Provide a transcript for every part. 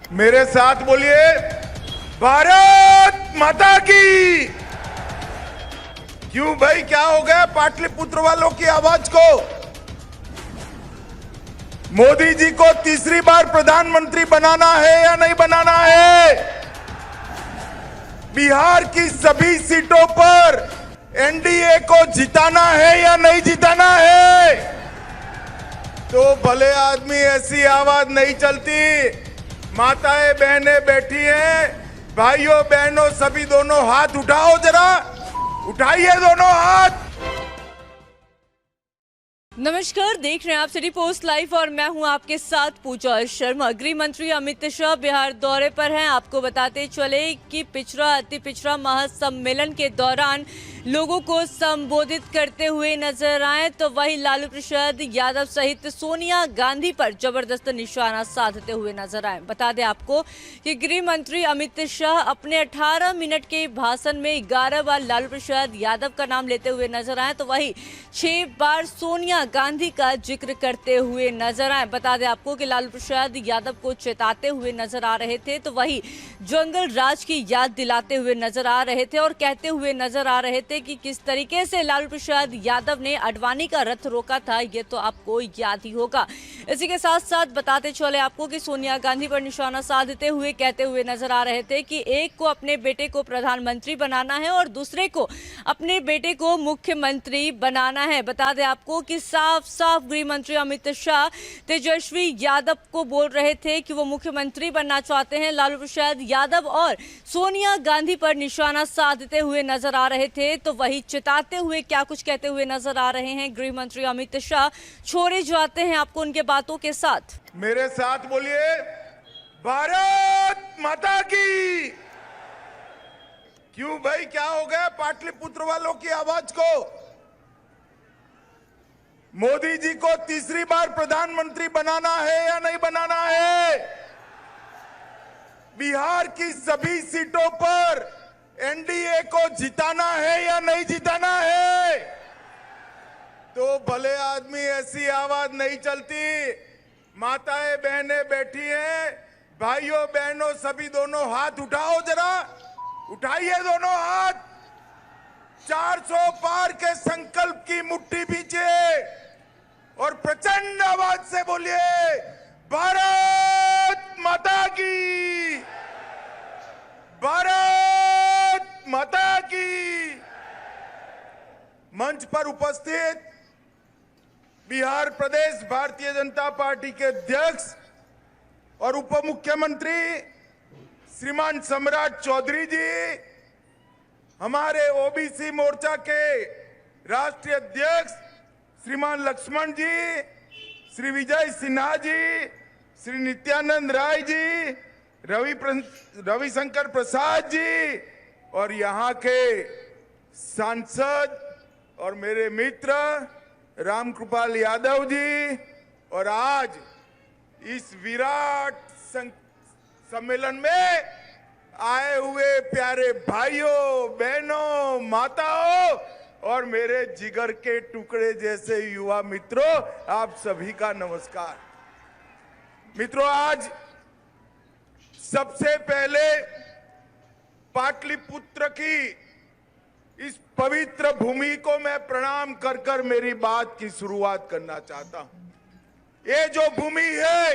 मेरे साथ बोलिए, भारत माता की। क्यों भाई, क्या हो गया पाटलिपुत्र वालों की आवाज को? मोदी जी को तीसरी बार प्रधानमंत्री बनाना है या नहीं बनाना है? बिहार की सभी सीटों पर एनडीए को जिताना है या नहीं जिताना है? तो भले आदमी ऐसी आवाज नहीं चलती। माताएं बहनें बैठी हैं, भाइयों बहनों सभी दोनों हाथ उठाओ, जरा उठाइए दोनों हाथ। नमस्कार, देख रहे हैं आप सिटी पोस्ट लाइव और मैं हूं आपके साथ पूजा शर्मा। गृह मंत्री अमित शाह बिहार दौरे पर हैं। आपको बताते चले कि पिछड़ा अति पिछड़ा महासम्मेलन के दौरान लोगों को संबोधित करते हुए नजर आए, तो वहीं लालू प्रसाद यादव सहित सोनिया गांधी पर जबरदस्त निशाना साधते हुए नजर आए। बता दें आपको कि गृह मंत्री अमित शाह अपने 18 मिनट के भाषण में 11 बार लालू प्रसाद यादव का नाम लेते हुए नजर आए, तो वहीं 6 बार सोनिया गांधी का जिक्र करते हुए नजर आए। बता दें आपको कि लालू प्रसाद यादव को चेताते हुए नजर आ रहे थे, तो वहीं जंगल राज की याद दिलाते हुए नजर आ रहे थे और कहते हुए नजर आ रहे थे कि किस तरीके से लालू प्रसाद यादव ने अडवाणी का रथ रोका था, ये तो आपको याद ही होगा। इसी के साथ साथ बताते चले आपको कि सोनिया गांधी पर निशाना साधते हुए कहते हुए नजर आ रहे थे कि एक को अपने बेटे को प्रधानमंत्री बनाना है और दूसरे को अपने बेटे को मुख्यमंत्री बनाना है। बता दें आपको कि साफ साफ गृह मंत्री अमित शाह तेजस्वी यादव को बोल रहे थे कि वो मुख्यमंत्री बनना चाहते हैं। लालू प्रसाद यादव और सोनिया गांधी पर निशाना साधते हुए नजर आ रहे थे, तो वही चिताते हुए क्या कुछ कहते हुए नजर आ रहे हैं गृह मंत्री अमित शाह। छोड़े जाते हैं आपको उनके बातों के साथ। मेरे साथ बोलिए, भारत माता की। क्यों भाई, क्या हो गया पाटलिपुत्र वालों की आवाज को? मोदी जी को तीसरी बार प्रधानमंत्री बनाना है या नहीं बनाना है? बिहार की सभी सीटों पर एनडीए को जिताना है या नहीं जिताना है? तो भले आदमी ऐसी आवाज नहीं चलती। माताएं बहनें बैठी हैं, भाइयों बहनों सभी दोनों हाथ उठाओ, जरा उठाइए दोनों हाथ। 400 पार के संकल्प की मुट्ठी भींचिए और प्रचंड आवाज से बोलिए, भारत माता की, भारत माता की। मंच पर उपस्थित बिहार प्रदेश भारतीय जनता पार्टी के अध्यक्ष और उप मुख्यमंत्री श्रीमान सम्राट चौधरी जी, हमारे ओबीसी मोर्चा के राष्ट्रीय अध्यक्ष श्रीमान लक्ष्मण जी, श्री विजय सिन्हा जी, श्री नित्यानंद राय जी, रविशंकर प्रसाद जी और यहाँ के सांसद और मेरे मित्र रामकृपाल यादव जी, और आज इस विराट सम्मेलन में आए हुए प्यारे भाइयों बहनों माताओं और मेरे जिगर के टुकड़े जैसे युवा मित्रों, आप सभी का नमस्कार। मित्रों, आज सबसे पहले पाटलिपुत्र की इस पवित्र भूमि को मैं प्रणाम कर कर मेरी बात की शुरुआत करना चाहता हूं। ये जो भूमि है,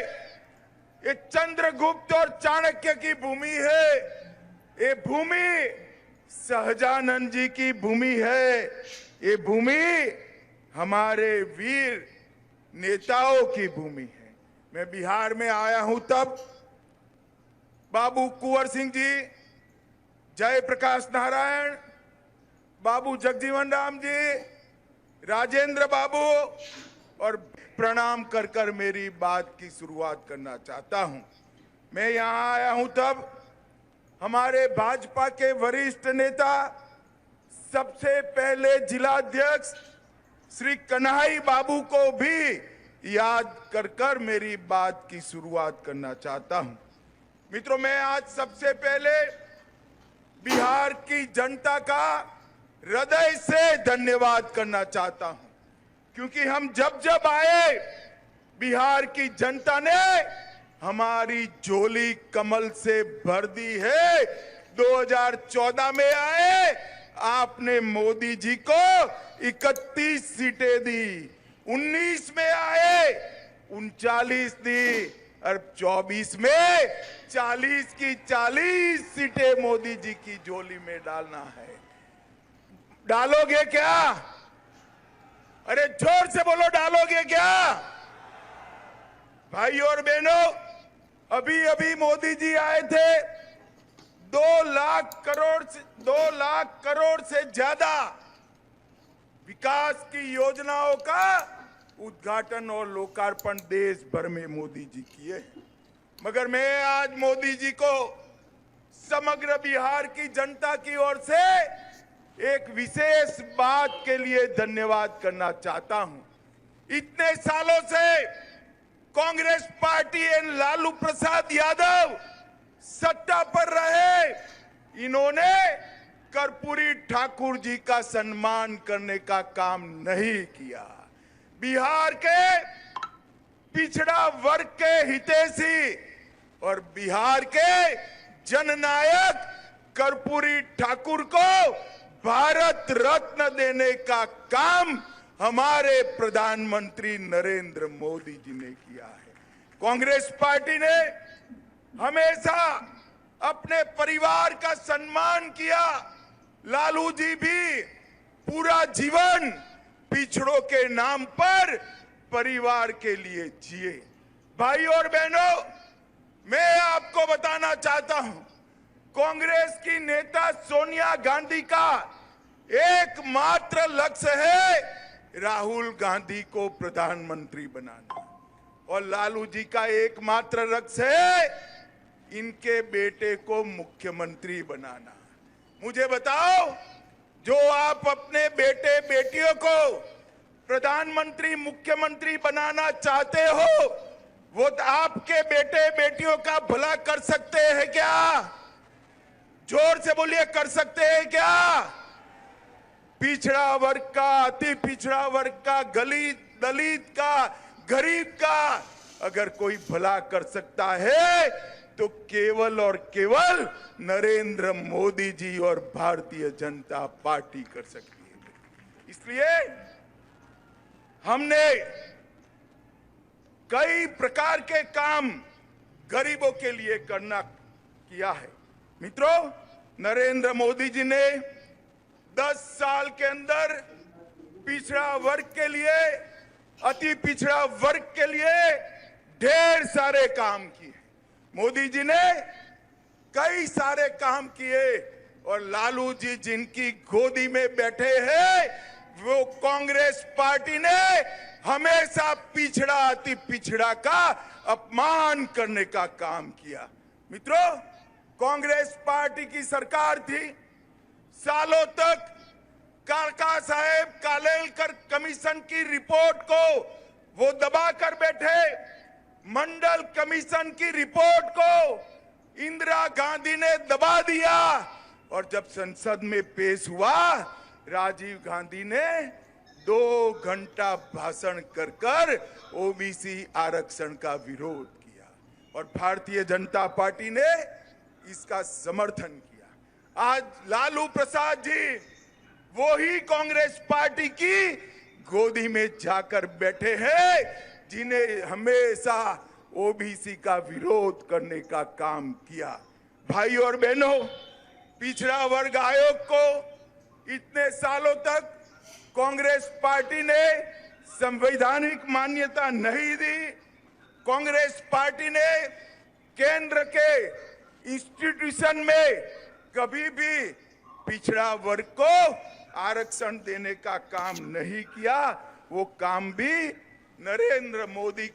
ये चंद्रगुप्त और चाणक्य की भूमि है। ये भूमि सहजानंद जी की भूमि है। ये भूमि हमारे वीर नेताओं की भूमि है। मैं बिहार में आया हूं तब बाबू कुंवर सिंह जी, जयप्रकाश नारायण, बाबू जगजीवन राम जी, राजेंद्र बाबू और प्रणाम कर कर मेरी बात की शुरुआत करना चाहता हूं। मैं यहां आया हूं तब हमारे भाजपा के वरिष्ठ नेता, सबसे पहले जिलाध्यक्ष श्री कन्हई बाबू को भी याद कर कर मेरी बात की शुरुआत करना चाहता हूं। मित्रों, मैं आज सबसे पहले बिहार की जनता का हृदय से धन्यवाद करना चाहता हूं, क्योंकि हम जब जब आए बिहार की जनता ने हमारी झोली कमल से भर दी है। 2014 में आए, आपने मोदी जी को 31 सीटें दी। 19 में आए 39 दी और 24 में 40 की 40 सीटें मोदी जी की झोली में डालना है। डालोगे क्या? अरे जोर से बोलो, डालोगे क्या? भाई और बहनों, अभी अभी मोदी जी आए थे। 2 लाख करोड़ से ज्यादा विकास की योजनाओं का उद्घाटन और लोकार्पण देश भर में मोदी जी किए। मगर मैं आज मोदी जी को समग्र बिहार की जनता की ओर से एक विशेष बात के लिए धन्यवाद करना चाहता हूं। इतने सालों से कांग्रेस पार्टी एंड लालू प्रसाद यादव सत्ता पर रहे। इन्होंने कर्पूरी ठाकुर जी का सम्मान करने का काम नहीं किया। बिहार के पिछड़ा वर्ग के हितैषी और बिहार के जननायक कर्पूरी ठाकुर को भारत रत्न देने का काम हमारे प्रधानमंत्री नरेंद्र मोदी जी ने किया है। कांग्रेस पार्टी ने हमेशा अपने परिवार का सम्मान किया। लालू जी भी पूरा जीवन पिछड़ों के नाम पर परिवार के लिए जिए। भाई और बहनों, मैं आपको बताना चाहता हूं, कांग्रेस की नेता सोनिया गांधी का एकमात्र लक्ष्य है राहुल गांधी को प्रधानमंत्री बनाना, और लालू जी का एकमात्र लक्ष्य है इनके बेटे को मुख्यमंत्री बनाना। मुझे बताओ, जो आप अपने बेटे बेटियों को प्रधानमंत्री मुख्यमंत्री बनाना चाहते हो, वो आपके बेटे बेटियों का भला कर सकते हैं क्या? जोर से बोलिए, कर सकते हैं क्या? पिछड़ा वर्ग का, अति पिछड़ा वर्ग का, दलित का, गरीब का अगर कोई भला कर सकता है तो केवल और केवल नरेंद्र मोदी जी और भारतीय जनता पार्टी कर सकती है। इसलिए हमने कई प्रकार के काम गरीबों के लिए किया है। मित्रों, नरेंद्र मोदी जी ने 10 साल के अंदर पिछड़ा वर्ग के लिए, अति पिछड़ा वर्ग के लिए ढेर सारे काम किए। मोदी जी ने कई सारे काम किए और लालू जी जिनकी गोदी में बैठे हैं, वो कांग्रेस पार्टी ने हमेशा पिछड़ा, अति पिछड़ा का अपमान करने का काम किया। मित्रों, कांग्रेस पार्टी की सरकार थी, सालों तक काका साहेब कालेलकर कमीशन की रिपोर्ट को वो दबा कर बैठे। मंडल कमीशन की रिपोर्ट को इंदिरा गांधी ने दबा दिया, और जब संसद में पेश हुआ, राजीव गांधी ने 2 घंटा भाषण कर ओबीसी आरक्षण का विरोध किया और भारतीय जनता पार्टी ने इसका समर्थन किया। आज लालू प्रसाद जी वो ही कांग्रेस पार्टी की गोदी में जाकर बैठे हैं जिन्हें हमेशा ओबीसी का विरोध करने का काम किया। भाई और बहनों, पिछड़ा वर्ग आयोग को इतने सालों तक कांग्रेस पार्टी ने संवैधानिक मान्यता नहीं दी। कांग्रेस पार्टी ने केंद्र के इंस्टीट्यूशन में कभी भी पिछड़ा वर्ग को आरक्षण देने का काम नहीं किया। वो काम भी नरेंद्र मोदी